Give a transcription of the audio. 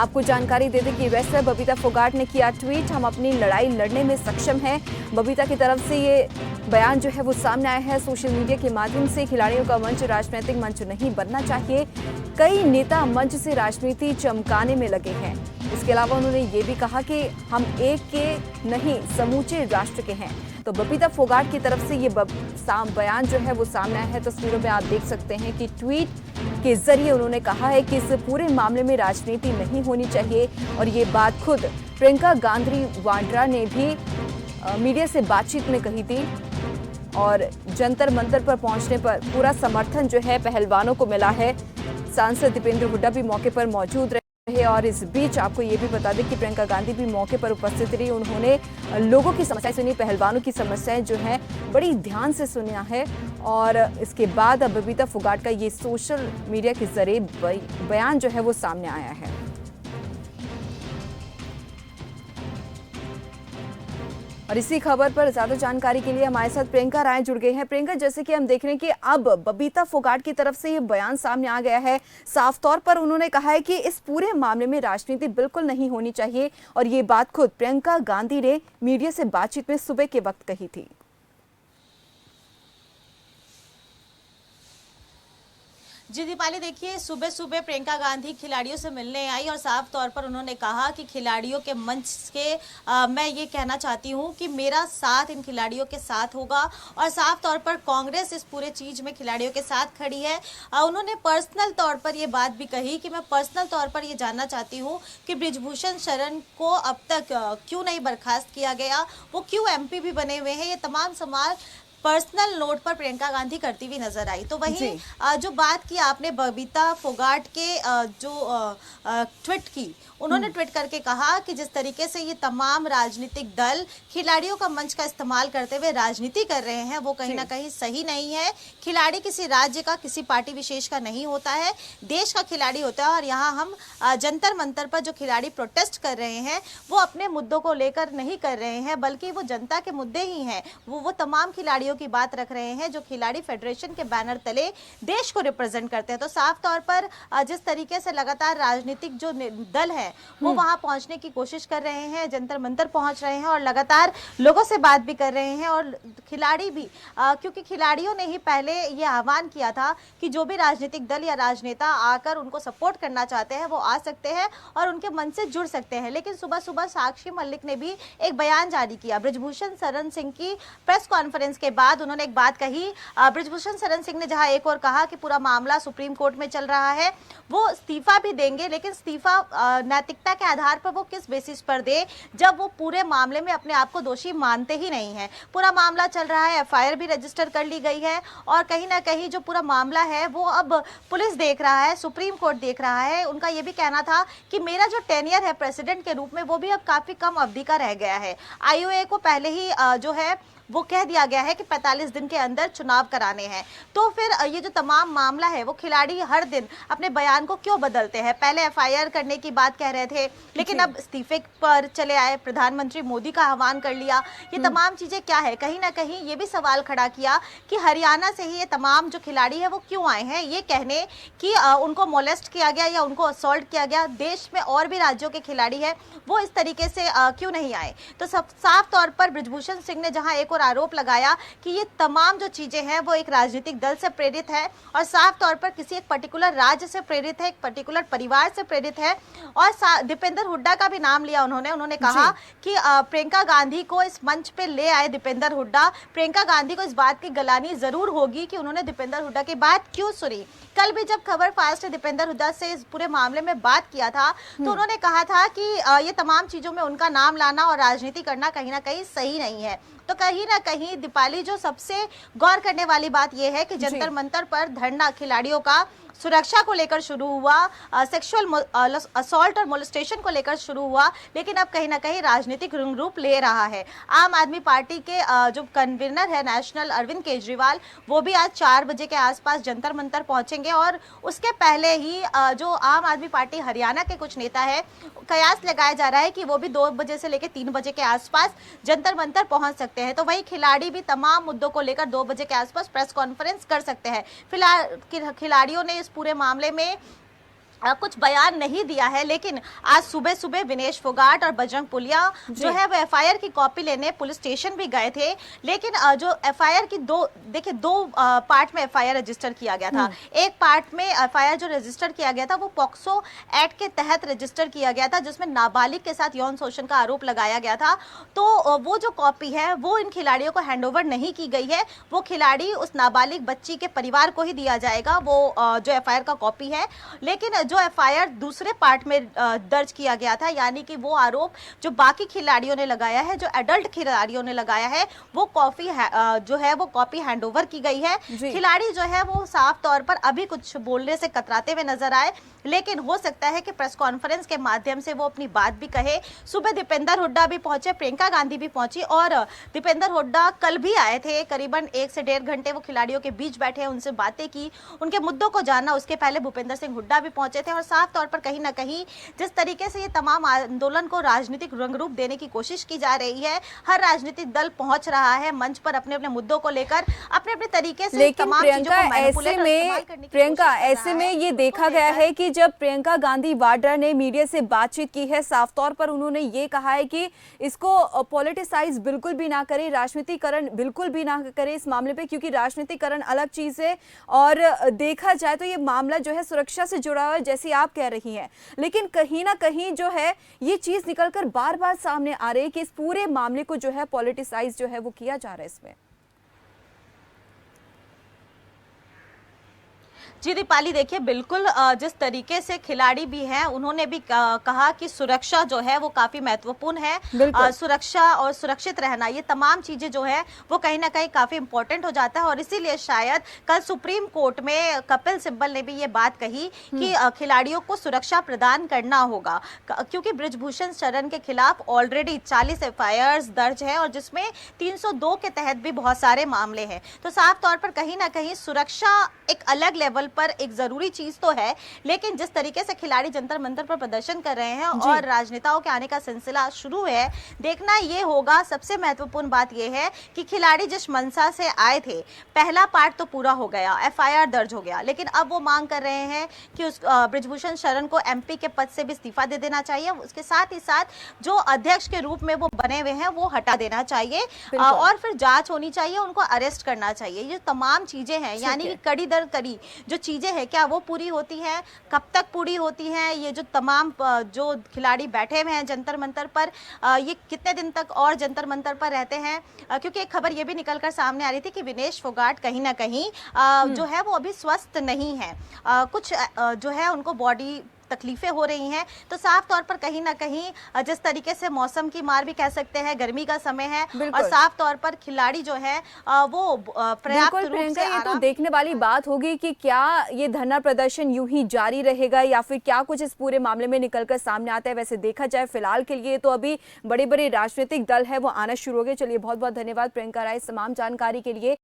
आपको जानकारी दे दें कि रेसलर बबीता फोगाट ने किया ट्वीट, हम अपनी लड़ाई लड़ने में सक्षम हैं। बबीता की तरफ से ये बयान जो है वो सामने आया है। सोशल मीडिया के माध्यम से खिलाड़ियों का मंच राजनीतिक मंच नहीं बनना चाहिए। कई नेता मंच से राजनीति चमकाने में लगे हैं। इसके अलावा उन्होंने ये भी कहा कि हम एक के नहीं समूचे राष्ट्र के हैं। तो बबीता फोगाट की तरफ से ये बयान जो है वो सामने आया है। तस्वीरों में आप देख सकते हैं कि ट्वीट के जरिए उन्होंने कहा है कि इस पूरे मामले में राजनीति नहीं होनी चाहिए। और ये बात खुद प्रियंका गांधी वाड्रा ने भी मीडिया से बातचीत में कही थी। और जंतर मंतर पर पहुंचने पर पूरा समर्थन जो है पहलवानों को मिला है। सांसद दीपेंद्र हुड्डा भी मौके पर मौजूद रहे। और इस बीच आपको ये भी बता दें कि प्रियंका गांधी भी मौके पर उपस्थित रही। उन्होंने लोगों की समस्याएं सुनी, पहलवानों की समस्याएं जो हैं बड़ी ध्यान से सुना है। और इसके बाद अब बबीता फोगाट का ये सोशल मीडिया के जरिए बयान जो है वो सामने आया है। और इसी खबर पर ज्यादा जानकारी के लिए हमारे साथ प्रियंका राय जुड़ गई हैं। प्रियंका, जैसे कि हम देख रहे हैं कि अब बबीता फोगाट की तरफ से ये बयान सामने आ गया है। साफ तौर पर उन्होंने कहा है कि इस पूरे मामले में राजनीति बिल्कुल नहीं होनी चाहिए। और ये बात खुद प्रियंका गांधी ने मीडिया से बातचीत में सुबह के वक्त कही थी। जी दीपाली, देखिए सुबह सुबह प्रियंका गांधी खिलाड़ियों से मिलने आई और साफ तौर पर उन्होंने कहा कि खिलाड़ियों के मंच के मैं ये कहना चाहती हूँ कि मेरा साथ इन खिलाड़ियों के साथ होगा। और साफ तौर पर कांग्रेस इस पूरे चीज में खिलाड़ियों के साथ खड़ी है। उन्होंने पर्सनल तौर पर ये बात भी कही कि मैं पर्सनल तौर पर ये जानना चाहती हूँ कि बृजभूषण शरण को अब तक क्यों नहीं बर्खास्त किया गया, वो क्यों MP भी बने हुए हैं। ये तमाम सवाल पर्सनल नोट पर प्रियंका गांधी करती हुई नजर आई। तो वहीं जो बात की आपने बबीता फोगाट के जो ट्वीट की, उन्होंने ट्वीट करके कहा कि जिस तरीके से ये तमाम राजनीतिक दल खिलाड़ियों का मंच का इस्तेमाल करते हुए राजनीति कर रहे हैं वो कहीं ना कहीं सही नहीं है। खिलाड़ी किसी राज्य का, किसी पार्टी विशेष का नहीं होता है, देश का खिलाड़ी होता है। और यहाँ हम जंतर मंतर पर जो खिलाड़ी प्रोटेस्ट कर रहे हैं वो अपने मुद्दों को लेकर नहीं कर रहे हैं, बल्कि वो जनता के मुद्दे ही हैं। वो तमाम खिलाड़ियों की बात रख रहे हैं जो खिलाड़ी फेडरेशन के बैनर तले देश को रिप्रेजेंट करते हैं। तो साफ तौर पर जिस तरीके से लगातार राजनीतिक जो दल है वो वहां पहुंचने की कोशिश कर रहे हैं, जंतर मंतर पहुंच रहे हैं और लगातार लोगों से बात भी कर रहे हैं। और खिलाड़ी भी क्योंकि खिलाड़ियों ने ही पहले ये आह्वान किया था कि जो भी राजनीतिक दल या राजनेता आकर उनको सपोर्ट करना चाहते हैं वो आ सकते हैं और उनके मन से जुड़ सकते हैं। लेकिन सुबह सुबह साक्षी मलिक ने भी एक बयान जारी किया। बृजभूषण शरण सिंह की प्रेस कॉन्फ्रेंस के बाद उन्होंने एक बात कही। बृजभूषण शरण सिंह ने जहां एक और कहा कि पूरा मामला सुप्रीम कोर्ट में चल रहा है, वो इस्तीफा भी देंगे, लेकिन इस्तीफा नैतिकता के आधार पर वो किस बेसिस पर दे जब वो पूरे मामले में अपने आप को दोषी मानते ही नहीं है। पूरा मामला चल रहा है, FIR भी रजिस्टर कर ली गई है और कहीं ना कहीं जो पूरा मामला है वो अब पुलिस देख रहा है, सुप्रीम कोर्ट देख रहा है। उनका ये भी कहना था कि मेरा जो टेन्योर है प्रेसिडेंट के रूप में वो भी अब काफी कम अवधि का रह गया है। IOA को पहले ही जो है वो कह दिया गया है कि 45 दिन के अंदर चुनाव कराने हैं। तो फिर ये जो तमाम मामला है वो खिलाड़ी हर दिन अपने बयान को क्यों बदलते हैं। पहले FIR करने की बात कह रहे थे, लेकिन अब इस्तीफे पर चले आए, प्रधानमंत्री मोदी का आह्वान कर लिया। ये तमाम चीजें क्या है, कहीं ना कहीं ये भी सवाल खड़ा किया कि हरियाणा से ही ये तमाम जो खिलाड़ी है वो क्यों आए हैं ये कहने कि उनको मोलेस्ट किया गया या उनको असॉल्ट किया गया। देश में और भी राज्यों के खिलाड़ी है वो इस तरीके से क्यों नहीं आए। तो साफ तौर पर बृजभूषण सिंह ने जहां एक आरोप लगाया कि ये तमाम जो चीजें हैं वो एक राजनीतिक दल से प्रेरित है और साफ तौर पर किसी एक पर्टिकुलर राज्य से प्रेरित है, एक पर्टिकुलर परिवार से प्रेरित है। और दीपेंद्र हुड्डा का भी नाम लिया उन्होंने कहा कि प्रियंका गांधी को इस मंच पे ले आए दीपेंद्र हुड्डा। प्रियंका गांधी को इस बात की गलानी जरूर होगी कि उन्होंने दीपेंद्र हुड्डा की बात क्यों सुनी। कल भी जब खबर फास्ट ने दीपेंद्र हुड्डा से इस पूरे मामले में बात किया था तो उन्होंने कहा था कि ये तमाम चीजों में उनका नाम लाना और राजनीति करना कहीं ना कहीं सही नहीं है। तो कहीं ना कहीं दीपाली जो सबसे गौर करने वाली बात यह है कि जंतर मंतर पर धरना खिलाड़ियों का सुरक्षा को लेकर शुरू हुआ, सेक्सुअल असॉल्ट और मोलेस्टेशन को लेकर शुरू हुआ, लेकिन अब कहीं ना कहीं राजनीतिक रंग रूप ले रहा है। आम आदमी पार्टी के जो कन्वीनर है नेशनल अरविंद केजरीवाल वो भी आज 4 बजे के आसपास जंतर मंतर पहुंचेंगे और उसके पहले ही जो आम आदमी पार्टी हरियाणा के कुछ नेता है, कयास लगाया जा रहा है कि वो भी 2 बजे से लेकर 3 बजे के आसपास जंतर मंतर पहुंच सकते हैं। तो वही खिलाड़ी भी तमाम मुद्दों को लेकर 2 बजे के आसपास प्रेस कॉन्फ्रेंस कर सकते हैं। फिलहाल खिलाड़ियों ने इस पूरे मामले में कुछ बयान नहीं दिया है, लेकिन आज सुबह सुबह विनेश फोगाट और बजरंग पुनिया जो है वो एफआईआर की कॉपी लेने पुलिस स्टेशन भी गए थे। लेकिन जो एफआईआर की दो पार्ट में एफआईआर रजिस्टर किया गया था। एक पार्ट में एफआईआर जो रजिस्टर किया गया था वो पॉक्सो एक्ट के तहत रजिस्टर किया गया था, जिसमें नाबालिग के साथ यौन शोषण का आरोप लगाया गया था। तो वो जो कॉपी है वो इन खिलाड़ियों को हैंडओवर नहीं की गई है, वो खिलाड़ी उस नाबालिग बच्ची के परिवार को ही दिया जाएगा, वो जो एफआईआर का कॉपी है। लेकिन जो एफआईआर दूसरे पार्ट में दर्ज किया गया था, यानी कि वो आरोप जो बाकी खिलाड़ियों ने लगाया है, जो एडल्ट खिलाड़ियों ने लगाया है, वो कॉपी हैंडओवर की गई है। खिलाड़ी जो है वो साफ तौर पर अभी कुछ बोलने से कतराते हुए नजर आए, लेकिन हो सकता है कि प्रेस कॉन्फ्रेंस के माध्यम से वो अपनी बात भी कहे। सुबह दीपेंद्र हुड्डा भी पहुंचे, प्रियंका गांधी भी पहुंची, और दीपेंद्र हुड्डा कल भी आए थे। करीबन 1 से 1.5 घंटे वो खिलाड़ियों के बीच बैठे, उनसे बातें की, उनके मुद्दों को जाना। उसके पहले भूपेंद्र सिंह हुड्डा भी पहुंचे थे, और साफ तौर पर कहीं ना कहीं जिस तरीके से ये तमाम आंदोलन को राजनीतिक रंग रूप देने की कोशिश की जा रही है, हर राजनीतिक दल पहुंच रहा है मंच पर अपने अपने मुद्दों को लेकर, अपने अपने तरीके से। लेकिन प्रियंका ऐसे में ये देखा गया है कि जब प्रियंका गांधी वाड्रा ने मीडिया से बातचीत की है, साफ तौर पर उन्होंने ये कहा है कि इसको पॉलिटिसाइज बिल्कुल भी ना करें, राजनीतिकरण बिल्कुल भी ना करें इस मामले पे, क्योंकि राजनीतिकरण अलग चीज है। और देखा जाए तो ये मामला जो है सुरक्षा से जुड़ा हुआ है, जैसी आप कह रही हैं, लेकिन कहीं ना कहीं जो है ये चीज निकलकर बार बार सामने आ रही है कि इस पूरे मामले को जो है पॉलिटिसाइज जो है वो किया जा रहा है इसमें। जी दीपाली, देखिए बिल्कुल जिस तरीके से खिलाड़ी भी हैं, उन्होंने भी कहा कि सुरक्षा जो है वो काफी महत्वपूर्ण है। सुरक्षा और सुरक्षित रहना, ये तमाम चीजें जो है वो कहीं ना कहीं काफी इंपॉर्टेंट हो जाता है। और इसीलिए शायद कल सुप्रीम कोर्ट में कपिल सिब्बल ने भी ये बात कही कि खिलाड़ियों को सुरक्षा प्रदान करना होगा, क्योंकि बृजभूषण शरण के खिलाफ ऑलरेडी 40 एफआईआर दर्ज है, और जिसमें 302 के तहत भी बहुत सारे मामले हैं। तो साफ तौर पर कहीं ना कहीं सुरक्षा एक अलग लेवल पर एक जरूरी चीज तो है, लेकिन जिस तरीके से खिलाड़ी जंतर मंतर पर प्रदर्शन कर रहे हैं और राजनेताओं के आने का सिलसिला शुरू है, देखना ये होगा। सबसे महत्वपूर्ण बात यह है कि खिलाड़ी जिस मंशा से आए थे, पहला पार्ट तो पूरा हो गया, एफआईआर दर्ज हो गया, लेकिन अब वो मांग कर रहे हैं कि उस बृजभूषण शरण को एमपी के पद से भी इस्तीफा दे देना चाहिए। उसके साथ ही साथ जो अध्यक्ष के रूप में वो बने हुए हैं वो हटा देना चाहिए, और फिर जांच होनी चाहिए, उनको अरेस्ट करना चाहिए। ये तमाम चीजें हैं, यानी कि कड़ी दर कड़ी जो चीजें हैं, क्या वो पूरी होती हैं, कब तक पूरी होती हैं, ये जो तमाम जो खिलाड़ी बैठे हुए हैं जंतर मंतर पर, ये कितने दिन तक और जंतर मंतर पर रहते हैं। क्योंकि एक खबर ये भी निकलकर सामने आ रही थी कि विनेश फोगाट कहीं ना कहीं जो है वो अभी स्वस्थ नहीं है, कुछ जो है उनको बॉडी तकलीफें हो रही हैं। तो साफ तौर पर कहीं ना कहीं जिस तरीके से मौसम की मार भी कह सकते हैं, गर्मी का समय है, और साफ तौर पर खिलाड़ी जो है वो पर्याप्त रूप से ये तो देखने वाली बात होगी कि क्या ये धरना प्रदर्शन यूं ही जारी रहेगा या फिर क्या कुछ इस पूरे मामले में निकलकर सामने आता है। वैसे देखा जाए फिलहाल के लिए तो अभी बड़े बड़े राजनीतिक दल है वो आना शुरू हो गए। चलिए, बहुत बहुत धन्यवाद प्रियंका राय इस तमाम जानकारी के लिए।